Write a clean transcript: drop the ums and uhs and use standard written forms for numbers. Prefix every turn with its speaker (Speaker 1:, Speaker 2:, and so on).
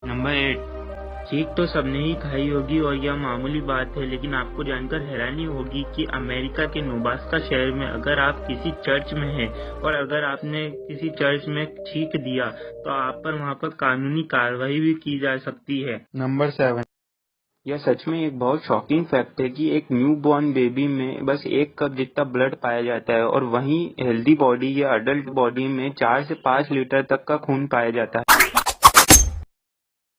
Speaker 1: Number 8। चीख तो सबने ही खाई होगी और यह मामूली बात है, लेकिन आपको जानकर हैरानी होगी कि अमेरिका के नेब्रास्का शहर में अगर आप किसी चर्च में हैं और अगर आपने किसी चर्च में छींक दिया तो आप पर वहां पर कानूनी कार्रवाई भी की जा सकती है।
Speaker 2: नंबर 7।
Speaker 1: यह सच में एक बहुत शॉकिंग फैक्ट है कि एक न्यू बॉर्न बेबी में बस 1 कप जितना ब्लड पाया जाता है और वहीं हेल्दी बॉडी या अडल्ट बॉडी में 4 से 5 लीटर तक का खून पाया जाता है।